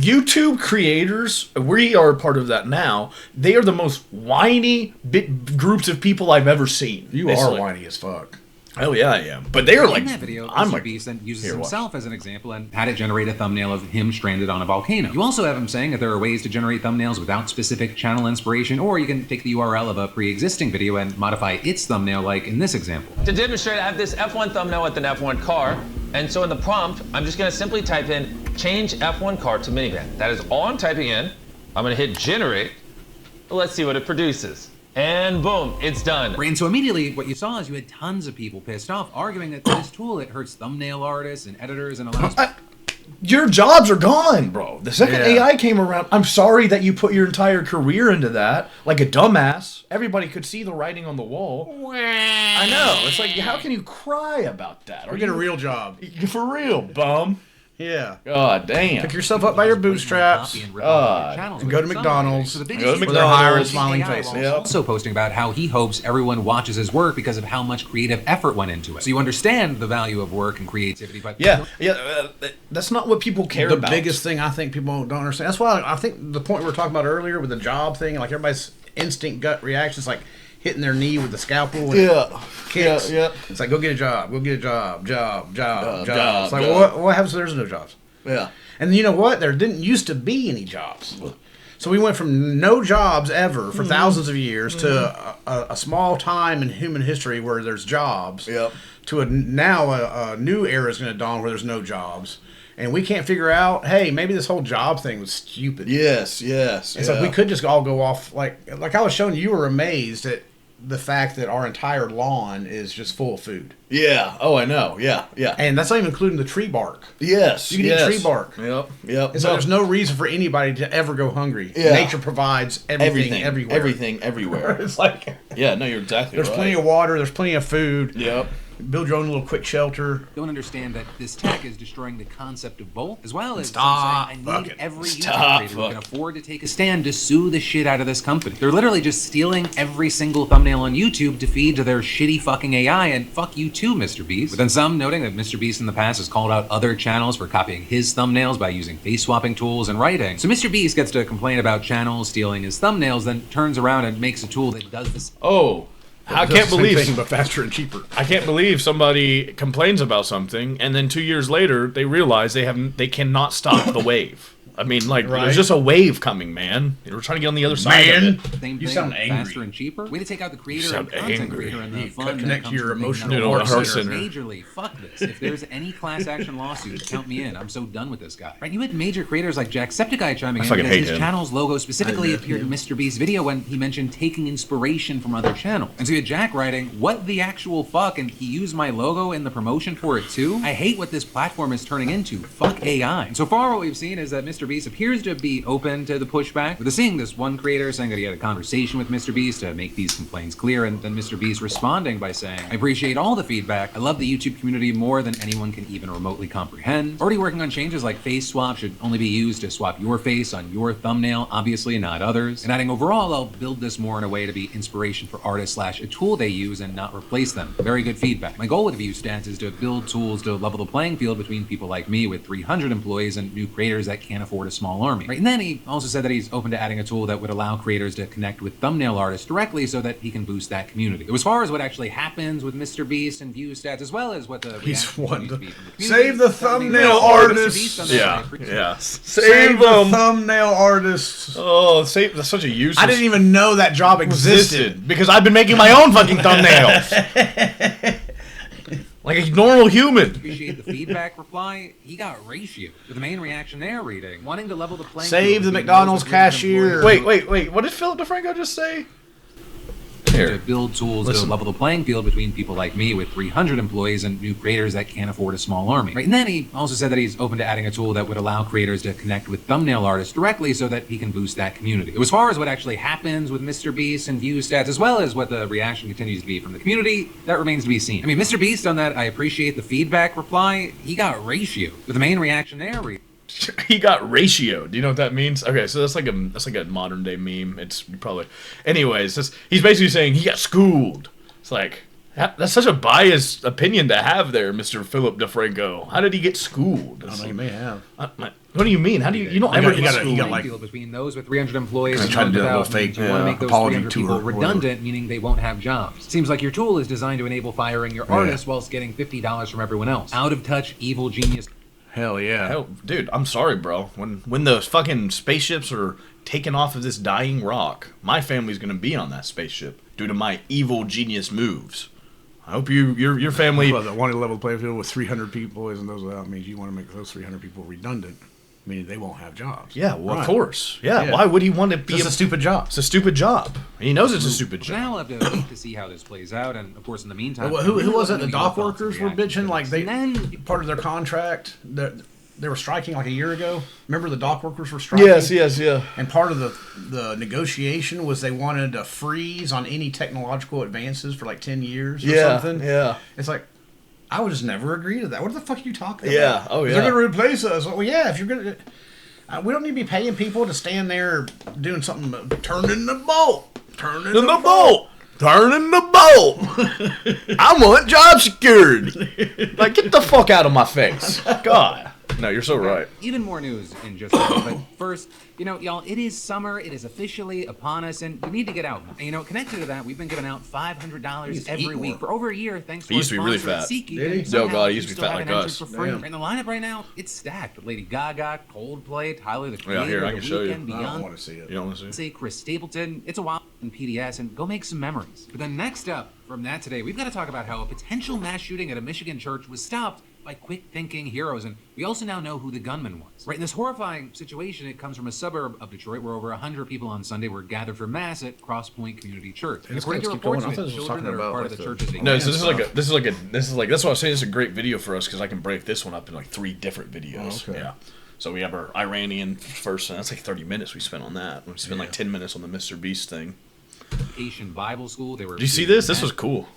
YouTube creators, we are part of that now. They are the most whiny groups of people I've ever seen. You are whiny as fuck. Oh yeah, I am. But they are like, in that video, I'm Mr. like, Beast then uses here, himself as an example and had it generate a thumbnail of him stranded on a volcano. You also have him saying that there are ways to generate thumbnails without specific channel inspiration, or you can take the URL of a pre-existing video and modify its thumbnail, like in this example. To demonstrate, I have this F1 thumbnail with an F1 car, and so in the prompt, I'm just gonna simply type in change F1 car to minivan. That is all I'm typing in. I'm gonna hit generate. Let's see what it produces. And boom, it's done. And so immediately what you saw is you had tons of people pissed off, arguing that this tool, it hurts thumbnail artists and editors and allows... Your jobs are gone, bro. The second AI came around, I'm sorry that you put your entire career into that, like a dumbass. Everybody could see the writing on the wall. I know. It's like, how can you cry about that? Or get a real job. For real, bum. Yeah. God damn. Pick yourself up by your bootstraps. And go to McDonald's. So the Go to biggest McDonald's. They're hiring smiling faces. Yep. also posting about how he hopes everyone watches his work because of how much creative effort went into it. So you understand the value of work and creativity, but that's not what people care The about. biggest thing I think people don't understand. That's why I think the point we were talking about earlier with the job thing, like everybody's instinct gut reaction is like hitting their knee with the scalpel. And kicks. Yeah. It's like, go get a job. Go get a job. Job. It's like, job. what happens if there's no jobs? Yeah. And you know what? There didn't used to be any jobs. So we went from no jobs ever for thousands of years to a small time in human history where there's jobs. Yep. To now a new era is going to dawn where there's no jobs. And we can't figure out, hey, maybe this whole job thing was stupid. Yes. It's like we could just all go off, like I was showing you were amazed at the fact that our entire lawn is just full of food. Yeah. Oh, I know. Yeah. And that's not even including the tree bark. Yes. You can eat tree bark. Yep. And so there's no reason for anybody to ever go hungry. Yeah. Nature provides everything everywhere. Everything everywhere. It's like, yeah, no, you're exactly right. there's plenty of water, there's plenty of food. Yep. Build your own little quick shelter. don't understand that this tech is destroying the concept of both, as well as Stop some saying, I need fucking- every stop YouTube creator who can fucking- afford to take a stand to sue the shit out of this company. They're literally just stealing every single thumbnail on YouTube to feed to their shitty fucking AI, and fuck you too, Mr. Beast. But then some noting that Mr. Beast in the past has called out other channels for copying his thumbnails by using face swapping tools and writing. So Mr. Beast gets to complain about channels stealing his thumbnails, then turns around and makes a tool that does this. Oh. I It does can't the same believe thing, but faster and cheaper. I can't believe somebody complains about something and then 2 years later they realize they cannot stop the wave. I mean, like, Right. there's just a wave coming, man. We're trying to get on the other side of it. Same You thing, sound angry. faster and cheaper. Way to take out the creator You and sound content angry. creator and the You fun connect that to comes your from making emotional another heart heart center. Majorly, fuck this. If there's any class action lawsuits, count me in. I'm so done with this guy. Right? You had major creators like Jacksepticeye chiming in fucking because hate his him. channel's logo specifically appeared in Mr. Beast's video when he mentioned taking inspiration from other channels. And so you had Jack writing, "What the actual fuck?" and he used my logo in the promotion for it too. I hate what this platform is turning into. Fuck AI. And so far, what we've seen is that Mr. Beast appears to be open to the pushback. With seeing this one creator saying that he had a conversation with Mr. Beast to make these complaints clear, and then Mr. Beast responding by saying, "I appreciate all the feedback. I love the YouTube community more than anyone can even remotely comprehend. Already working on changes like face swap should only be used to swap your face on your thumbnail, obviously not others. And adding overall, I'll build this more in a way to be inspiration for artists / a tool they use and not replace them. Very good feedback. My goal with View Stats is to build tools to level the playing field between people like me with 300 employees and new creators that can't afford a small army." Right? And then he also said that he's open to adding a tool that would allow creators to connect with thumbnail artists directly so that he can boost that community. As far as what actually happens with Mr. Beast and View Stats, as well as what the He's reaction one continues to to be from the community, save the that would be thumbnail great. artists. Mr. Beast on that, I Yeah. appreciate Yeah. it. Save the thumbnail artists. Oh, that's such a useless. I didn't even know that job existed. because I've been making my own fucking thumbnails. Like a normal human. Appreciate the feedback reply. He got ratio. With the main reaction there reading, wanting to level the playing Save field the between McDonald's those with reasonable cashier. employees. Wait. What did Philip DeFranco just say? To build tools to level the playing field between people like me with 300 employees and new creators that can't afford a small army. Right? And then he also said that he's open to adding a tool that would allow creators to connect with thumbnail artists directly so that he can boost that community. As far as what actually happens with Mr. Beast and View Stats, as well as what the reaction continues to be from the community, that remains to be seen. I mean, Mr. Beast on that I appreciate the feedback reply, he got ratio. With the main reaction there reading, He got ratioed. Do you know what that means? Okay, so that's like a modern day meme. It's probably, anyways. He's basically saying he got schooled. It's like, That's such a biased opinion to have there, Mr. Philip DeFranco. How did he get schooled? I don't know, you may have. What do you mean? How do you don't ever get schooled? You got like between those with 300 employees I and tried to those do a little without, fake you want to make those apology 300 tour people or whatever. redundant, meaning they won't have jobs. Seems like your tool is designed to enable firing your artists whilst getting $50 from everyone else. Out of touch, evil genius. hell yeah. Hell, dude, I'm sorry, bro. When those fucking spaceships are taken off of this dying rock, my family's gonna be on that spaceship due to my evil genius moves. I hope your family. Well, the one level playing field with 300 people isn't those without means you want to make those 300 people redundant, meaning they won't have jobs. Yeah, well, Right. of course. Yeah, Yeah. why would he want to be It's a stupid job. It's a stupid job. He knows it's a stupid But job. now we'll have to wait to see how this plays out, and of course, in the meantime, Who was it? The let me know dock your thoughts and workers were reactions bitching to like this. they And then part of their contract. They were striking like a year ago. Remember the dock workers were striking? Yeah. And part of the negotiation was they wanted a freeze on any technological advances for like 10 years or something. Yeah. It's like, I would just never agree to that. What the fuck are you talking about? Yeah, oh, They're yeah. going to replace us. Well, yeah, if you're going to... we don't need to be paying people to stand there doing something, turning the bolt. Turning In the bolt. Turning the bolt. I want job security. Like, get the fuck out of my face. God. No, you're so right. even more news in just a minute. But first, y'all, it is summer. It is officially upon us, and we need to get out. And, connected to that, we've been giving out $500 every week for over a year, thanks to He used our to be really sponsor at fat. SeatGeek. Did he? And Oh, somehow God, he you used to be still fat have like an entry us. for free. Damn. And the lineup right now, it's stacked with Lady Gaga, Coldplay, Tyler the Yeah, Creator, here, I The can show you. Weeknd, I don't Beyonce. want to see it. You don't want to see? Say Chris Stapleton, it's a while in PDS, and go make some memories. But then next up from that today, we've got to talk about how a potential mass shooting at a Michigan church was stopped by quick-thinking heroes, and we also now know who the gunman was. Right, in this horrifying situation, it comes from a suburb of Detroit where over 100 people on Sunday were gathered for mass at Cross Point Community Church. And This according to guy's keep going. reports, I with thought this was children that talking are about, part of like, the the- church's No, so this is like that's why I was saying this is a great video for us because I can break this one up in like 3 different videos. Oh, okay. Yeah. So we have our Iranian first, and that's like 30 minutes we spent on that. We spent like 10 minutes on the Mr. Beast thing. Vacation Bible School. They were. Did you see this? This was cool.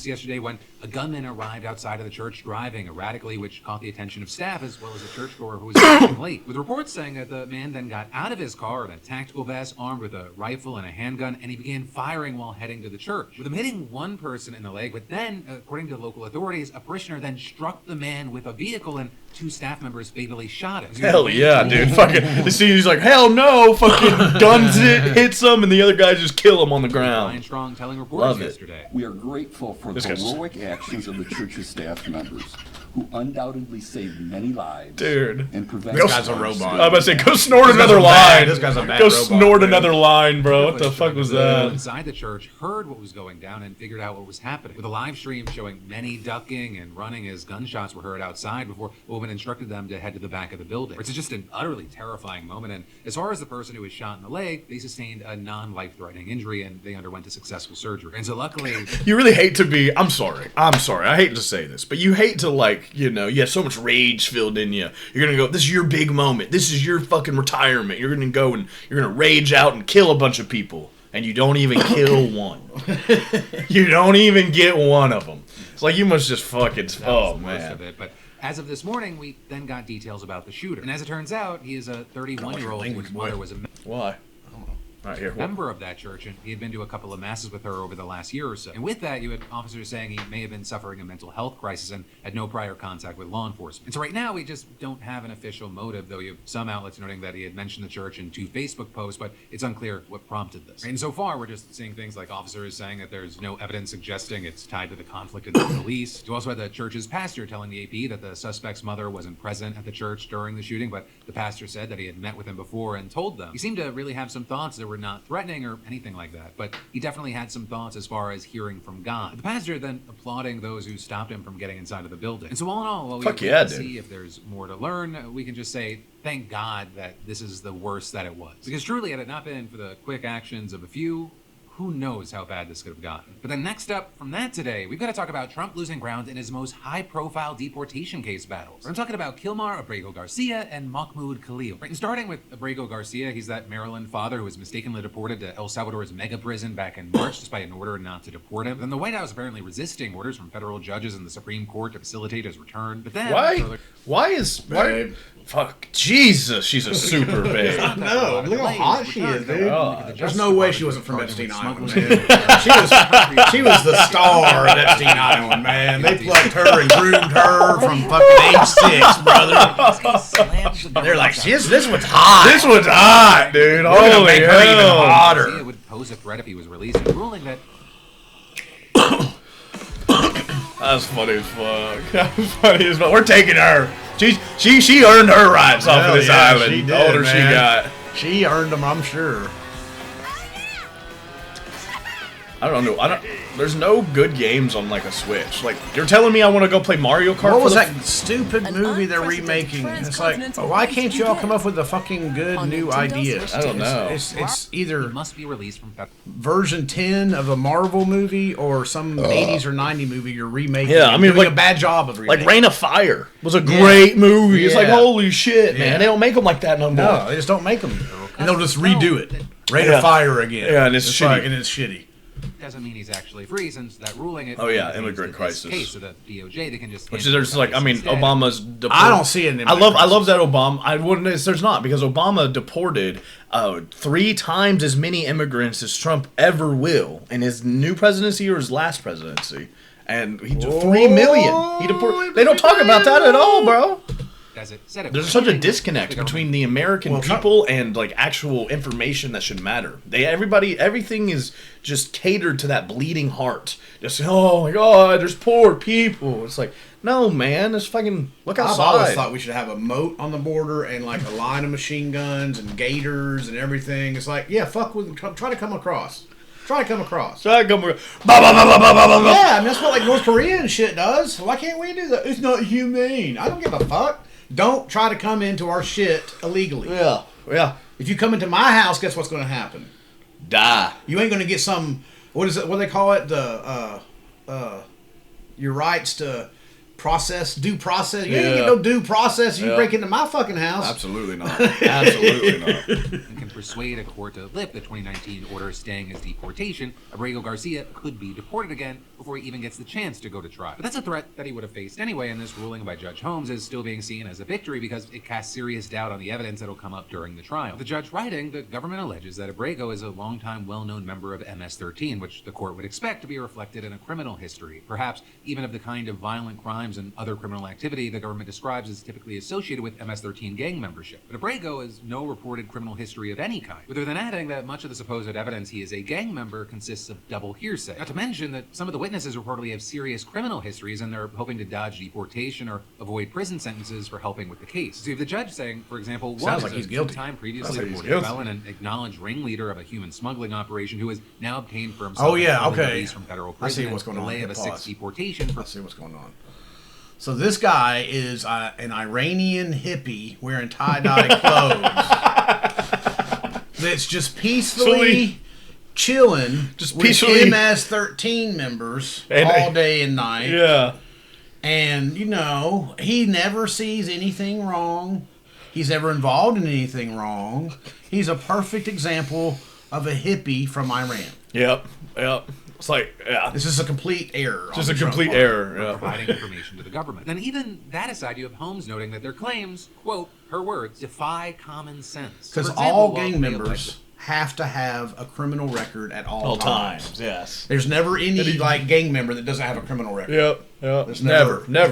Yesterday when a gunman arrived outside of the church driving erratically, which caught the attention of staff as well as a churchgoer who was running late. With reports saying that the man then got out of his car in a tactical vest, armed with a rifle and a handgun, and he began firing while heading to the church. With him hitting one person in the leg, but then, according to local authorities, a parishioner then struck the man with a vehicle and 2 staff members fatally shot him. Hell yeah, dude. Fucking, he's like, hell no, fucking guns hits him, and the other guys just kill him on the Ryan ground. Strong telling reporters Love it. yesterday. We are grateful for This the guy's- heroic actions of the church's staff members who undoubtedly saved many lives Dude. and prevented This guy's a harms robot. to I'm about to say, go snort another a bad- line. this guy's a bad Go robot, snort dude. another line, bro. What the Journalists fuck was from the people that? inside the church heard what was going down and figured out what was happening. With a live stream showing many ducking and running as gunshots were heard outside before a woman instructed them to head to the back of the building. It's just an utterly terrifying moment. And as far as the person who was shot in the leg, they sustained a non-life-threatening injury and they underwent a successful surgery. And so luckily, You really hate to be. I'm sorry. I hate to say this, but you hate to you have so much rage filled in you. You're gonna go. This is your big moment. This is your fucking retirement. You're gonna go and you're gonna rage out and kill a bunch of people, and you don't even kill one. You don't even get one of them. It's like you must just fucking. that Oh was the worst man. of it. But as of this morning, we then got details about the shooter. And as it turns out, he is a 31-year-old language, whose boy. mother was a Why? All right, here. member of that church, and he had been to a couple of masses with her over the last year or so. And with that, you had officers saying he may have been suffering a mental health crisis and had no prior contact with law enforcement. And so right now, we just don't have an official motive, though you have some outlets noting that he had mentioned the church in 2 Facebook posts, but it's unclear what prompted this. And so far, we're just seeing things like officers saying that there's no evidence suggesting it's tied to the conflict in the Middle East. You also had the church's pastor telling the AP that the suspect's mother wasn't present at the church during the shooting, but the pastor said that he had met with him before and told them. He seemed to really have some thoughts that were not threatening or anything like that, but he definitely had some thoughts as far as hearing from God. The pastor then applauding those who stopped him from getting inside of the building. And so all in all, while we Fuck wait yeah, to dude. see if there's more to learn, we can just say thank God that this is the worst that it was. Because truly, had it not been for the quick actions of a few, who knows how bad this could have gotten. But then next up from that today, we've got to talk about Trump losing ground in his most high-profile deportation case battles. I'm talking about Kilmar Abrego Garcia and Mahmoud Khalil. Right, and starting with Abrego Garcia, he's that Maryland father who was mistakenly deported to El Salvador's mega prison back in March despite an order not to deport him. Then the White House apparently resisting orders from federal judges and the Supreme Court to facilitate his return. But then Why? Why is Fuck, Jesus, she's a super babe. No, look how hot she is, dude. God. There's no way she wasn't from Epstein Island, man. she was the star of Epstein Island, man. They plugged her and groomed her from fucking age 6, brother. They're like, this one's hot. This one's hot, dude. We're gonna make her even hell. hotter. It would pose a threat if he was released, and ruling that That's funny as fuck. That's funny as fuck. We're taking her. She earned her rights off of this island. She did, the older man. she got. She earned them, I'm sure. I don't know. There's no good games on like a Switch. Like you're telling me I want to go play Mario Kart. What was for that stupid movie they're remaking? It's like, why can't y'all come up with a fucking good new idea? I don't know. It's either it must be released from version 10 of a Marvel movie or some 80s or 90s movie you're remaking. Yeah, I mean, You're doing like- a bad job of remaking. Like Reign of Fire was a great movie. It's like Yeah. holy shit, man. Yeah. They don't make them like that no more. No, they just don't make them. And they'll just redo it. Rain Yeah. of Fire again. Yeah, and it's shitty. like, and it's shitty. doesn't mean he's actually free, since that ruling it. Oh, yeah, contains immigrant this crisis. Case of the DOJ, they can just Which is there's like I mean instead. Obama's. I don't see it in I love that Obama. I wouldn't. There's not because Obama deported 3 times as many immigrants as Trump ever will in his new presidency or his last presidency, and he 3 million. He deported. They don't talk about that at all, bro. As it said, it There's was such a ruling disconnect the government- between the American people and like actual information that should matter. Everything is just catered to that bleeding heart. Just oh my god, there's poor people. It's like no man, there's fucking look I've always outside. thought we should have a moat on the border and like a line of machine guns and gators and everything. It's like, yeah, fuck with them. Try to come across. Try to come across. So I come bah, bah, bah, bah, bah, bah, bah. Yeah, I mean, that's what like North Korea and shit does. Why can't we do that? It's not humane. I don't give a fuck. Don't try to come into our shit illegally. Yeah. If you come into my house, guess what's going to happen? Die. You ain't going to get some. What is it? What do they call it? Your rights to due process. You ain't get no due process if you break into my fucking house. Absolutely not. Absolutely not. and can persuade a court to lift the 2019 order staying his deportation, Abrego Garcia could be deported again before he even gets the chance to go to trial. But that's a threat that he would have faced anyway, and this ruling by Judge Holmes is still being seen as a victory because it casts serious doubt on the evidence that'll come up during the trial. The judge writing, the government alleges that Abrego is a longtime well-known member of MS-13, which the court would expect to be reflected in a criminal history, perhaps even of the kind of violent crimes and other criminal activity the government describes as typically associated with MS-13 gang membership. But Abrego has no reported criminal history of any kind, other than adding that much of the supposed evidence he is a gang member consists of double hearsay. Not to mention that some of the witnesses reportedly have serious criminal histories and they're hoping to dodge deportation or avoid prison sentences for helping with the case. So you have the judge saying, for example, one Sounds is like a he's guilty. two-time previously Sounds like he's deported guilty. felon and acknowledged ringleader of a human smuggling operation who has now obtained for himself Oh, yeah, a okay. release from federal I prison see what's going on. delay of a Pause. 6 deportation for Let's see what's going on. So this guy is an Iranian hippie wearing tie-dye clothes that's just peacefully chilling Just with peacefully- MS-13 members And- all day and night. Yeah. And, he never sees anything wrong. He's never involved in anything wrong. He's a perfect example of a hippie from Iran. Yep. It's like, yeah. This is a complete error. Just on a the Trump complete part. error. Yeah. providing information to the government. Then even that aside, you have Holmes noting that their claims, quote, her words, defy common sense. Because For example, all while gang they members allege have to have a criminal record at all All times. times. Yes. There's never any gang member that doesn't have a criminal record. Yep. There's Never. No,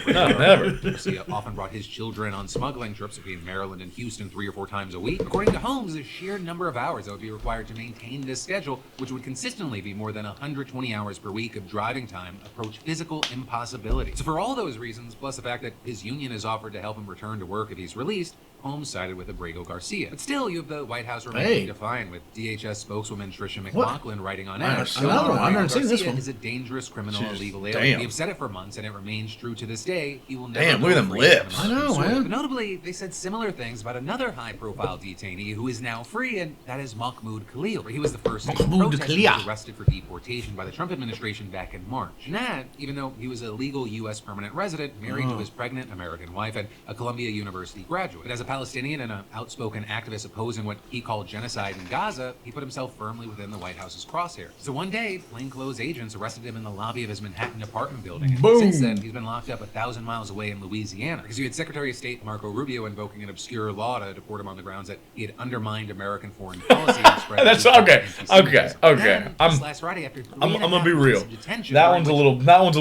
never. Garcia often brought his children on smuggling trips between Maryland and Houston 3 or 4 times a week. According to Holmes, the sheer number of hours that would be required to maintain this schedule, which would consistently be more than 120 hours per week of driving time, approach physical impossibility. So for all those reasons, plus the fact that his union has offered to help him return to work if he's released, Holmes sided with Abrego Garcia. But still, you have the White House remaining defiant, with DHS spokeswoman Tricia McLaughlin writing on X. Another one. I've never seen this Garcia one. is a dangerous criminal Jeez, illegal alien. damn. We have said it for months, and it remains true to this day. He will never Damn, go look at them free lips. from I know, sort. man. But notably, they said similar things about another high-profile detainee who is now free, and that is Mahmoud Khalil. He was the first Mahmoud protester Khalil. who was arrested for deportation by the Trump administration back in March. And that, even though he was a legal U.S. permanent resident, married to his pregnant American wife and a Columbia University graduate. But as a Palestinian and an outspoken activist opposing what he called genocide in Gaza, he put himself firmly within the White House's crosshairs. So one day, plainclothes agents arrested him in the lobby of his Manhattan apartment building. And since then, he's been locked up 1,000 miles away in Louisiana. Because you had Secretary of State Marco Rubio invoking an obscure law to deport him on the grounds that he had undermined American foreign policy and spread. That's okay. Then, this last Friday, after I'm gonna be real. Detention, That one's a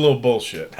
little bullshit.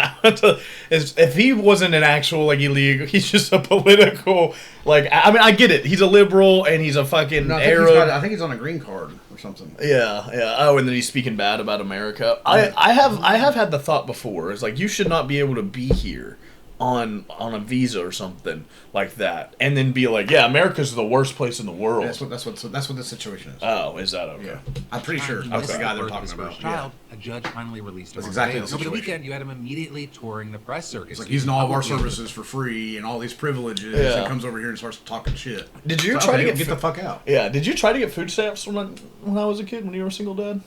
If he wasn't an actual like illegal, he's just a political. Like, I mean, I get it. He's a liberal and he's a fucking No, Arab. I think he's on a green card or something. Yeah. Oh, and then he's speaking bad about America. I have had the thought before. It's like you should not be able to be here on a visa or something like that, and then be like, yeah, America's the worst place in the world. That's what the situation is. Oh, is that okay? Yeah. I'm pretty sure that's the guy they're talking about. Child, a judge finally released him. That's exactly on the bail. Over the situation. weekend, you had him immediately touring the press circuit. It's like using all of our services for free and all these privileges, and comes over here and starts talking shit. Did you try to get the fuck out? Yeah. Did you try to get food stamps when I was a kid? When you were a single dad?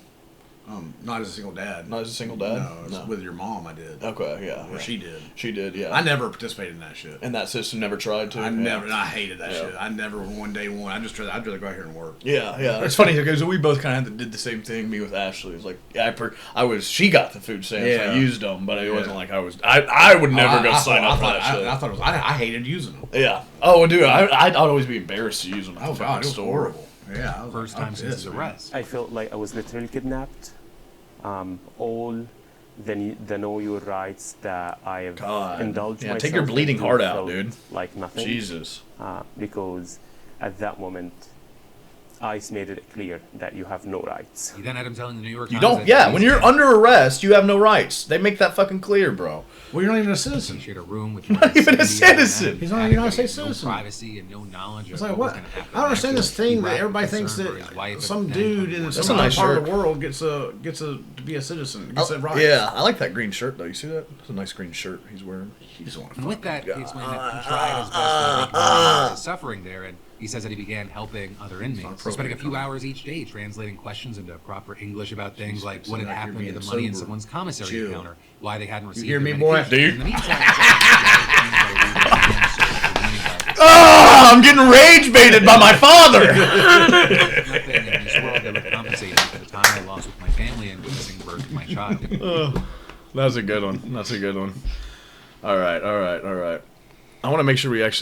Not as a single dad. Not as a single dad? No, with your mom, I did. Okay, yeah. Or she did. She did, yeah. I never participated in that shit. And that system never tried to? I hated that shit. I never one day won. I'd rather go out here and work. Yeah. It's funny because we both kind of did the same thing. Me with Ashley. It's like she got the food stamps. I used them, but it wasn't like I was. I would never go sign up for that shit. I thought it was. I hated using them. Yeah. Oh, dude, I'd always be embarrassed to use them. Oh god, it was horrible. Yeah. First time since his arrest. I felt like I was literally kidnapped. All the know your rights that I have indulged myself. Take your bleeding heart out, felt dude. Like nothing. Jesus. Because at that moment, ICE made it clear that you have no rights. He then had him telling the New York Times. You don't. Yeah, when you're under arrest, you have no rights. They make that fucking clear, bro. Well, you're not even a citizen. He shared a room with not even a citizen. He's not a United States citizen. No privacy and no knowledge It's of like what was what? going to happen. I don't understand this thing that He everybody was thinks concerned for his that wife some and dude in That's a some nice part shirt. of the world gets to be a citizen. Gets a right. Yeah, I like that green shirt though. You see that? It's a nice green shirt he's wearing. He just want And with that, he explained that he tried his best to ignore his suffering there, and he says that he began helping other inmates, spending a few hours each day translating questions into proper English about things like what had like happened you're to the being money in sober. someone's commissary Chill. account, or why they hadn't received hear their me, boy? medication. Do you? In the meantime, he Oh, I'm getting rage baited by my father. nothing in this world that would compensate me for the time I lost with my family and witnessing the birth of my child. That's a good one. All right. I want to make sure we actually